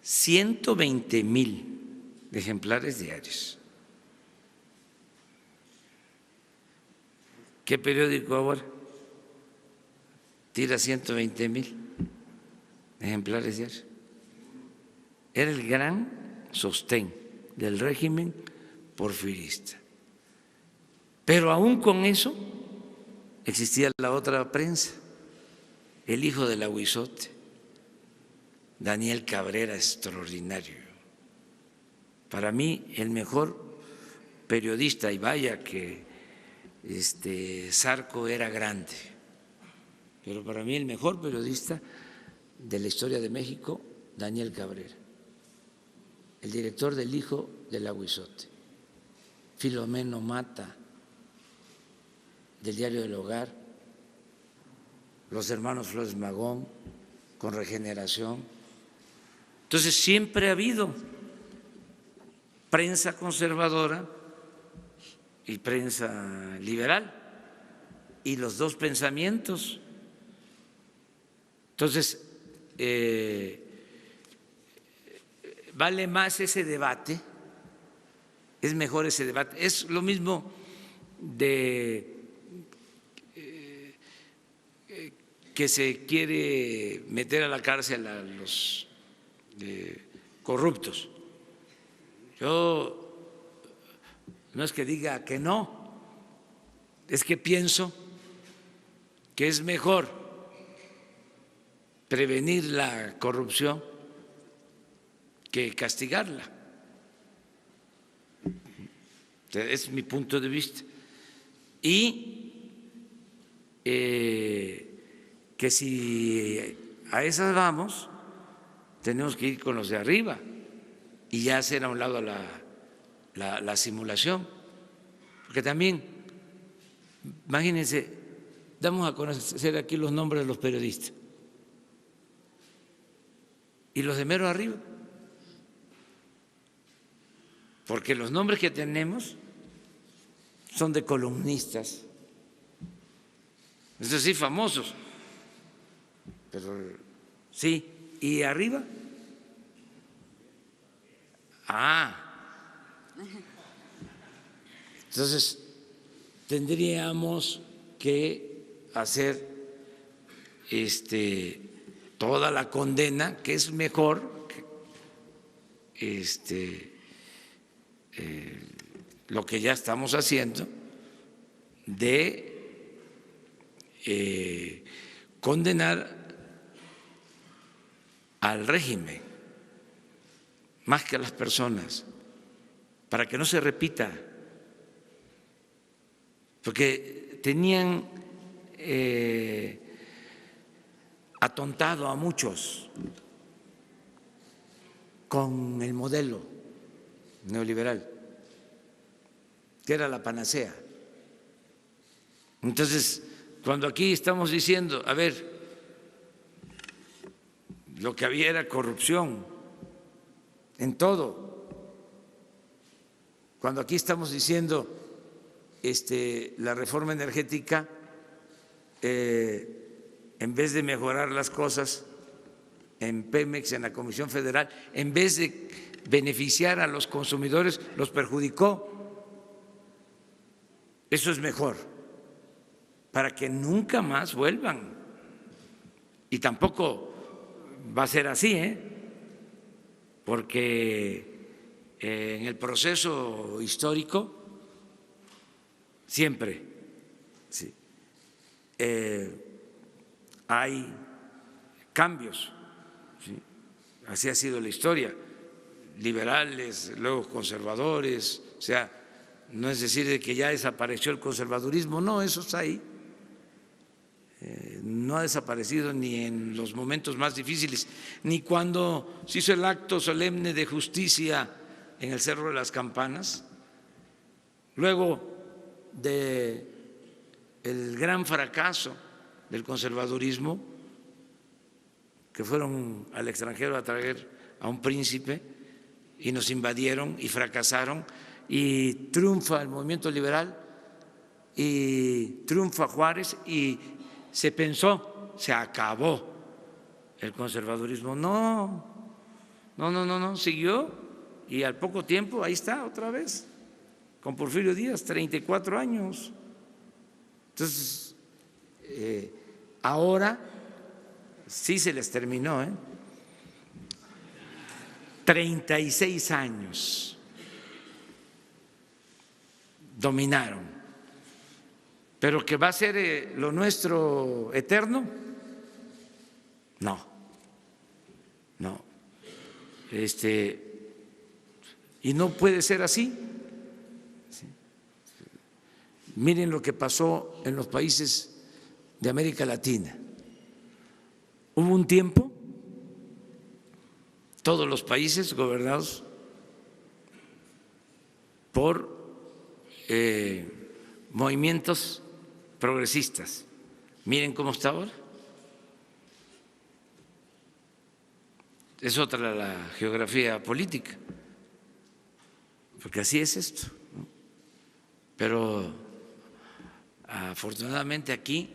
120,000 ejemplares diarios. ¿Qué periódico ahora tira 120,000 ejemplares diarios? Era el gran sostén del régimen porfirista. Pero aún con eso existía la otra prensa, el hijo del Aguizote, Daniel Cabrera, extraordinario. Para mí el mejor periodista, y vaya que Zarco era grande, pero para mí el mejor periodista de la historia de México, Daniel Cabrera, el director del hijo del Aguizote, Filomeno Mata, del Diario del Hogar, los hermanos Flores Magón, con Regeneración. Entonces siempre ha habido prensa conservadora y prensa liberal, y los dos pensamientos. Entonces, vale más ese debate, es mejor ese debate. Es lo mismo de que se quiere meter a la cárcel a los corruptos. Yo no es que diga que no, es que pienso que es mejor prevenir la corrupción que castigarla. Es mi punto de vista. Y que si a esas vamos, tenemos que ir con los de arriba y ya hacer a un lado la simulación. Porque también, imagínense, damos a conocer aquí los nombres de los periodistas y los de mero arriba, porque los nombres que tenemos son de columnistas, eso sí, famosos, pero sí, y arriba, entonces tendríamos que hacer toda la condena, que es mejor lo que ya estamos haciendo, de condenar al régimen más que a las personas, para que no se repita, porque tenían atontado a muchos con el modelo neoliberal, que era la panacea. Entonces, cuando aquí estamos diciendo, a ver, lo que había era corrupción en todo, cuando aquí estamos diciendo la reforma energética, en vez de mejorar las cosas, en Pemex, en la Comisión Federal, en vez de beneficiar a los consumidores, los perjudicó. Eso es mejor, para que nunca más vuelvan. Y tampoco va a ser así, porque en el proceso histórico siempre sí, hay cambios, ¿sí? Así ha sido la historia, liberales, luego conservadores, o sea, no es decir de que ya desapareció el conservadurismo, no, eso está ahí. No ha desaparecido ni en los momentos más difíciles, ni cuando se hizo el acto solemne de justicia en el Cerro de las Campanas, luego del gran fracaso del conservadurismo, que fueron al extranjero a traer a un príncipe y nos invadieron y fracasaron, y triunfa el movimiento liberal y triunfa Juárez y se pensó, se acabó el conservadurismo. No, siguió y al poco tiempo ahí está otra vez, con Porfirio Díaz, 34 años. Entonces, ahora sí se les terminó, 36 años dominaron, pero que va a ser lo nuestro eterno, no, y no puede ser así. Miren lo que pasó en los países de América Latina. Hubo un tiempo, todos los países gobernados por movimientos progresistas. Miren cómo está ahora. Es otra la geografía política, porque así es esto, ¿no? Pero afortunadamente aquí,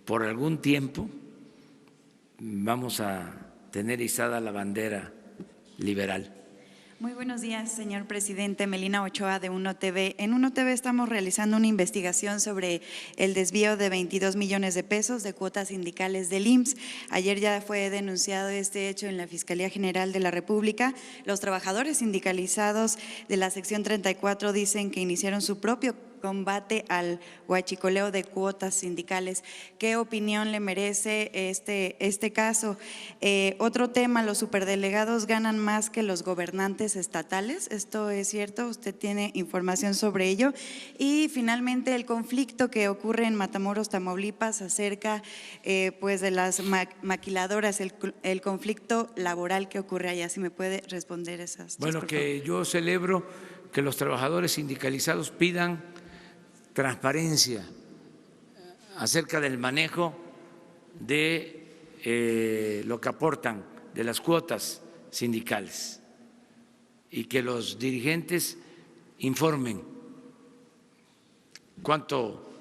por algún tiempo, vamos a tener izada la bandera liberal. Muy buenos días, señor presidente. Melina Ochoa, de Uno TV. En Uno TV estamos realizando una investigación sobre el desvío de 22 millones de pesos de cuotas sindicales del IMSS. Ayer ya fue denunciado este hecho en la Fiscalía General de la República. Los trabajadores sindicalizados de la sección 34 dicen que iniciaron su propio combate al huachicoleo de cuotas sindicales. ¿Qué opinión le merece este caso? Otro tema, los superdelegados ganan más que los gobernantes estatales. ¿Esto es cierto? ¿Usted tiene información sobre ello? Y finalmente, el conflicto que ocurre en Matamoros, Tamaulipas, acerca pues de las maquiladoras, el conflicto laboral que ocurre allá. Si me puede responder esas. Bueno, que yo celebro que los trabajadores sindicalizados pidan transparencia acerca del manejo de lo que aportan de las cuotas sindicales y que los dirigentes informen cuánto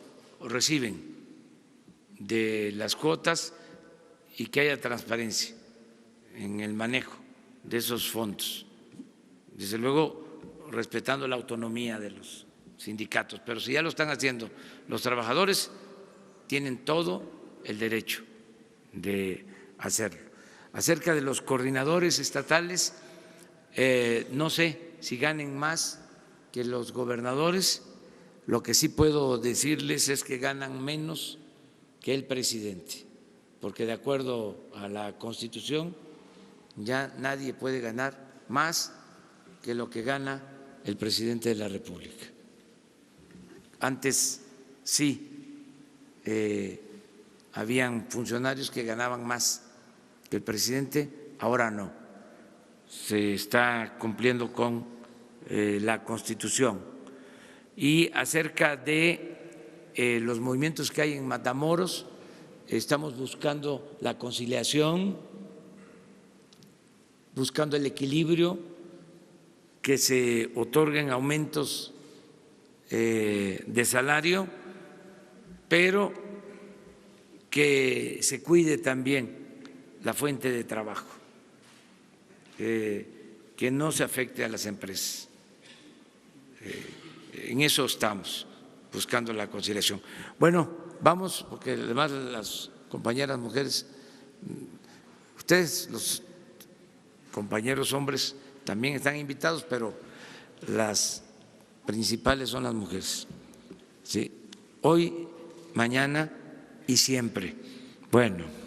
reciben de las cuotas y que haya transparencia en el manejo de esos fondos. Desde luego, respetando la autonomía de los sindicatos, pero si ya lo están haciendo los trabajadores, tienen todo el derecho de hacerlo. Acerca de los coordinadores estatales, no sé si ganen más que los gobernadores, lo que sí puedo decirles es que ganan menos que el presidente, porque de acuerdo a la Constitución ya nadie puede ganar más que lo que gana el presidente de la República. Antes sí, habían funcionarios que ganaban más que el presidente, ahora no. Se está cumpliendo con la Constitución. Y acerca de los movimientos que hay en Matamoros, estamos buscando la conciliación, buscando el equilibrio, que se otorguen aumentos de salario, pero que se cuide también la fuente de trabajo, que no se afecte a las empresas. En eso estamos, buscando la conciliación. Bueno, vamos, porque además las compañeras mujeres, ustedes, los compañeros hombres, también están invitados, pero las principales son las mujeres. ¿Sí? Hoy, mañana y siempre. Bueno.